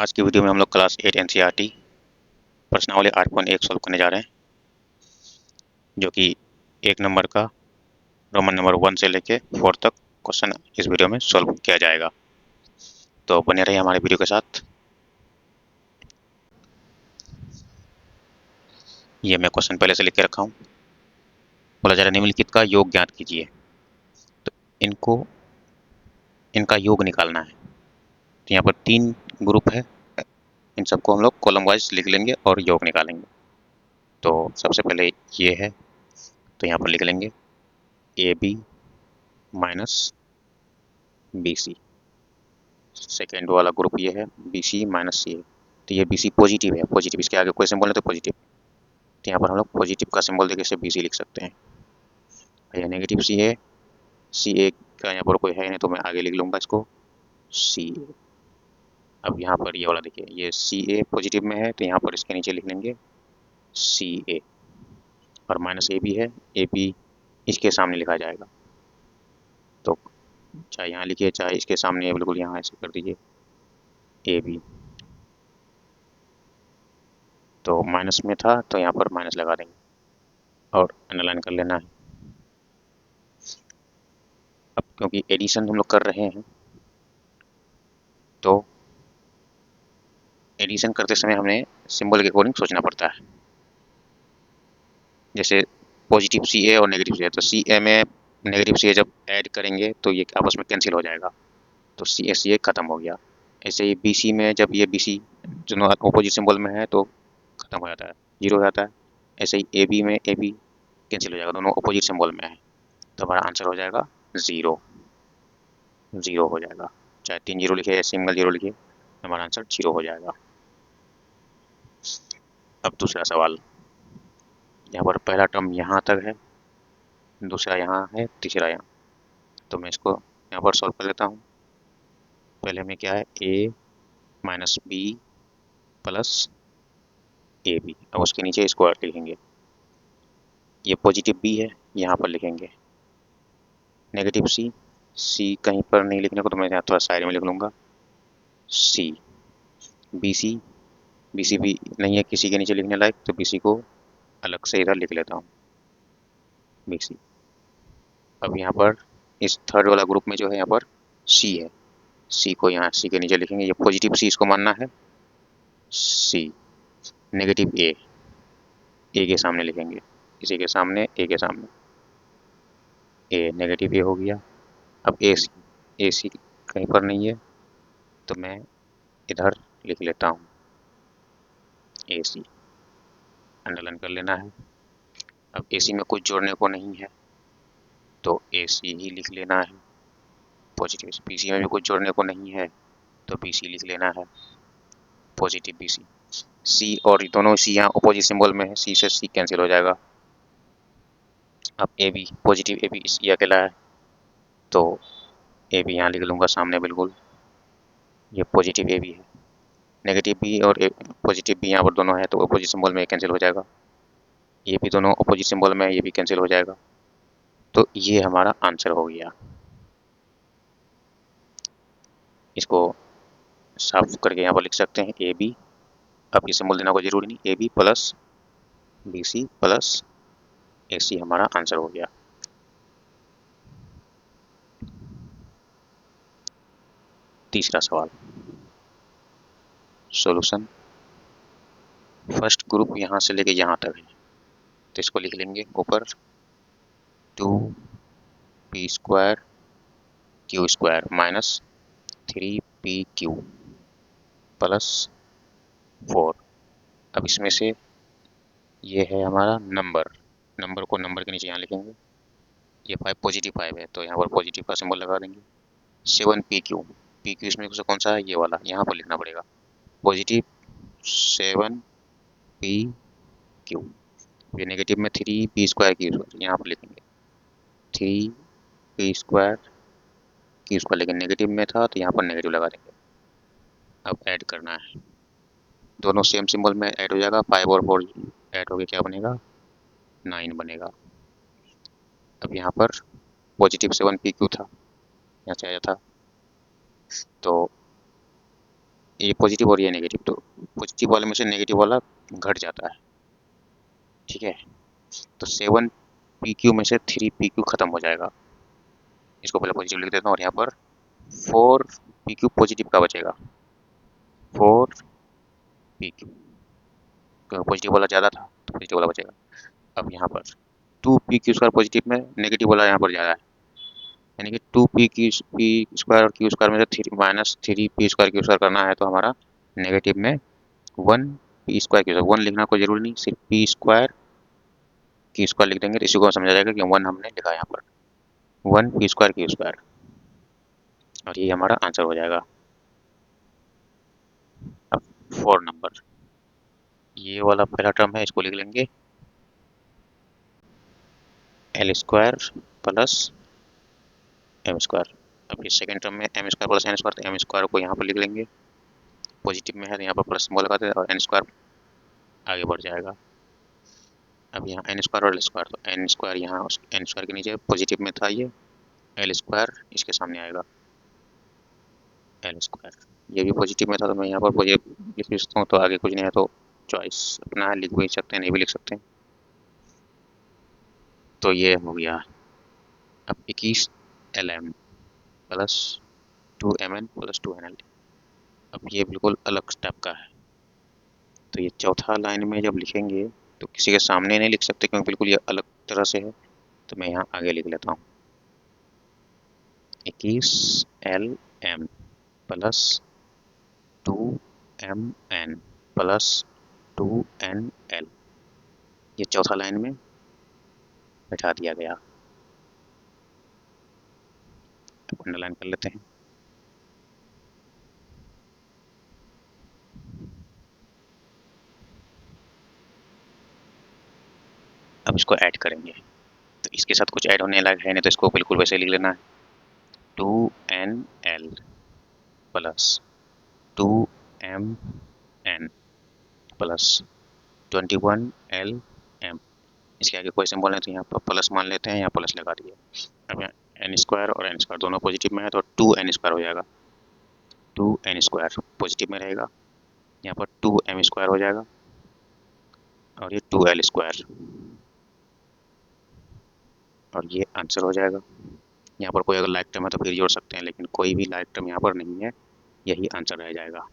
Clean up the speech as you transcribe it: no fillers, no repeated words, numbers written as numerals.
आज की वीडियो में हम लोग क्लास 8 एनसीईआरटी प्रश्नावली 8.1 सॉल्व करने जा रहे हैं, जो कि एक नंबर का रोमन नंबर 1 से लेके 4 तक क्वेश्चन इस वीडियो में सॉल्व किया जाएगा। तो बने रहिए हमारे वीडियो के साथ। ये मैं क्वेश्चन पहले से लिख के रखा हूँ। बोला जा रहा है निम्नलिखित का योग ज्ञात कीजिए। तो इनका योग निकालना है। तो यहाँ पर 3 ग्रुप है, इन सबको हम लोग कॉलम वाइज लिख लेंगे और योग निकालेंगे। तो सबसे पहले ये है, तो यहाँ पर लिख लेंगे A B minus B C. Second वाला ग्रुप ये है बी सी माइनस सी है। तो ये बी सी पॉजिटिव है, पॉजिटिव इसके आगे कोई सिंबल है तो पॉजिटिव। तो यहाँ पर हम लोग पॉजिटिव का सिंबल देके इसे बी सी लिख सकते हैं। ये नेगेटिव सी ए का यहाँ पर कोई है नहीं तो मैं आगे लिख लूँगा इसको सी ए। अब यहाँ पर ये वाला देखिए, ये सी ए पॉजिटिव में है तो यहाँ पर इसके नीचे लिख लेंगे सी ए। और माइनस ए बी है, ए बी इसके सामने लिखा जाएगा। तो चाहे यहाँ लिखिए चाहे इसके सामने, बिल्कुल यहाँ ऐसे कर दीजिए ए बी। तो माइनस में था तो यहाँ पर माइनस लगा देंगे और अंडरलाइन कर लेना है। अब क्योंकि एडिशन हम लोग कर रहे हैं तो एडिशन करते समय हमें सिंबल के अकॉर्डिंग सोचना पड़ता है। जैसे पॉजिटिव सी ए और नेगेटिव सी ए, तो सी ए में नेगेटिव सी ए जब ऐड करेंगे तो ये आपस में कैंसिल हो जाएगा, तो सी ए खत्म हो गया। ऐसे ही बी सी में जब ये बी सी दोनों अपोजिट सिंबल में है तो खत्म हो जाता है, जीरो हो जाता है। ऐसे ही ए बी में ए बी कैंसिल हो जाएगा, दोनों अपोजिट सिंबल में है, तो हमारा आंसर हो जाएगा ज़ीरो। ज़ीरो हो जाएगा, चाहे 3 जीरो लिखे या सिंगल जीरो लिखे, हमारा आंसर 0 हो जाएगा। अब दूसरा सवाल, यहाँ पर पहला टर्म यहाँ तक है, दूसरा यहाँ है, तीसरा यहाँ। तो मैं इसको यहाँ पर सॉल्व कर लेता हूँ। पहले में क्या है, A minus B plus A B. अब उसके नीचे स्क्वायर लिखेंगे। ये पॉजिटिव बी है, यहाँ पर लिखेंगे नेगेटिव सी। सी कहीं पर नहीं लिखने को तो मैं यहाँ थोड़ा साइड में लिख लूँगा सी। बी सी भी नहीं है किसी के नीचे लिखने लायक, तो बी सी को अलग से इधर लिख लेता हूँ बी सी। अब यहाँ पर इस थर्ड वाला ग्रुप में जो है यहाँ पर सी है, सी को यहाँ सी के नीचे लिखेंगे। ये पॉजिटिव सी इसको मानना है सी। नेगेटिव ए के सामने लिखेंगे, इसी के सामने ए के सामने ए, नेगेटिव ए हो गया। अब ए सी कहीं पर नहीं है तो मैं इधर लिख लेता हूँ ए सी, अंडरलाइन कर लेना है। अब ए सी में कुछ जोड़ने को नहीं है तो ए सी ही लिख लेना है। पॉजिटिव बी सी में भी कुछ जोड़ने को नहीं है तो बी सी लिख लेना है, पॉजिटिव बी सी। सी और दोनों सी यहाँ अपोजिट सिंबल में है, सी से सी कैंसिल हो जाएगा। अब A B positive A B ये अकेला है तो ए बी यहाँ लिख लूँगा सामने बिल्कुल, ये पॉजिटिव ए बी है। नेगेटिव बी और पॉजिटिव बी यहाँ पर दोनों है तो अपोजिट सिंबल में कैंसिल हो जाएगा। ये भी दोनों अपोजिट सिंबल में है, ये भी कैंसिल हो जाएगा। तो ये हमारा आंसर हो गया। इसको साफ करके यहाँ पर लिख सकते हैं ए बी। अब ये सिंबल देना कोई जरूरी नहीं, A B plus B C plus A C हमारा आंसर हो गया। तीसरा सवाल, सॉल्यूशन। फर्स्ट ग्रुप यहाँ से लेके यहाँ तक है तो इसको लिख लेंगे ऊपर 2p² q² minus 3pq plus 4। अब इसमें से ये है हमारा नंबर को नंबर के नीचे यहाँ लिखेंगे। ये 5 पॉजिटिव 5 है तो यहाँ पर पॉजिटिव का सिंबल लगा देंगे। 7pq, pq इसमें से कौन सा है, ये वाला, यहाँ पर लिखना पड़ेगा पॉजिटिव 7pq। ये नेगेटिव में 3p² q², यहाँ पर लिखेंगे 3p² q², लेकिन नेगेटिव में था तो यहाँ पर नेगेटिव लगा देंगे। अब ऐड करना है, दोनों सेम सिंबल में ऐड हो जाएगा, 5 और 4 ऐड हो गया, क्या बनेगा 9 बनेगा। अब यहाँ पर पॉजिटिव 7pq था, यहाँ से आया था तो ये पॉजिटिव और ये नेगेटिव, तो पॉजिटिव वाले में से नेगेटिव वाला घट जाता है। ठीक है, तो 7 PQ में से 3 PQ खत्म हो जाएगा। इसको पहले पॉजिटिव लिख देता हूँ और यहाँ पर 4 PQ पॉजिटिव का बचेगा, 4 PQ, क्योंकि पॉजिटिव वाला ज़्यादा था तो पॉजिटिव वाला बचेगा। अब यहाँ पर 2 PQ² पॉजिटिव में, नेगेटिव वाला यहाँ पर ज़्यादा है, यानी कि 2 P और Q² में से -3 P² करना है, तो हमारा नेगेटिव में 1 P² 1 लिखना कोई जरूरी नहीं, सिर्फ P² लिख देंगे तो इसी को समझा जाएगा कि 1 हमने लिखा है यहाँ पर, 1 P² और ये हमारा आंसर हो जाएगा। अब 4 नंबर, ये वाला पहला टर्म है, इसको लिख लेंगे L² प्लस M²। अब ये सेकेंड टर्म में M² प्लस N², तो M² को यहाँ पर लिख लेंगे, पॉजिटिव में है तो यहाँ पर प्लस सिंबल लगाते हैं और N² आगे बढ़ जाएगा। अब यहाँ N² और L², तो N² यहाँ N² के नीचे पॉजिटिव में था, ये L² इसके सामने आएगा, L²। ये भी पॉजिटिव में था तो मैं यहाँ पर पॉजिटिव लिख सकता हूँ, तो आगे कुछ नहीं है तो चॉइस अपना है, लिख भी सकते हैं नहीं भी लिख सकते हैं। तो ये हो गया। अब 21 Lm plus 2Mn plus 2Nl, अब ये बिल्कुल अलग स्टेप का है, तो ये चौथा लाइन में जब लिखेंगे तो किसी के सामने नहीं लिख सकते क्योंकि बिल्कुल ये अलग तरह से है, तो मैं यहाँ आगे लिख लेता हूँ 21Lm plus 2Mn plus 2Nl, ये चौथा लाइन में बैठा दिया गया। अंडरलाइन कर लेते हैं। अब इसको ऐड करेंगे, तो इसके साथ कुछ ऐड होने लायक है नहीं, तो इसको बिल्कुल वैसे लिख लेना है 2Nl plus 2Mn plus 21Lm। इसके आगे कोई सिंबल नहीं तो यहाँ पर प्लस मान लेते हैं, यहाँ प्लस लगा दिए। अब यहाँ N² और N² दोनों पॉजिटिव में है तो 2N² हो जाएगा, 2N² पॉजिटिव में रहेगा, यहाँ पर 2M² हो जाएगा और ये 2L² और ये आंसर हो जाएगा। यहाँ पर कोई अगर लाइक टर्म है तो फिर जोड़ सकते हैं, लेकिन कोई भी लाइक टर्म यहाँ पर नहीं है, यही आंसर रह जाएगा।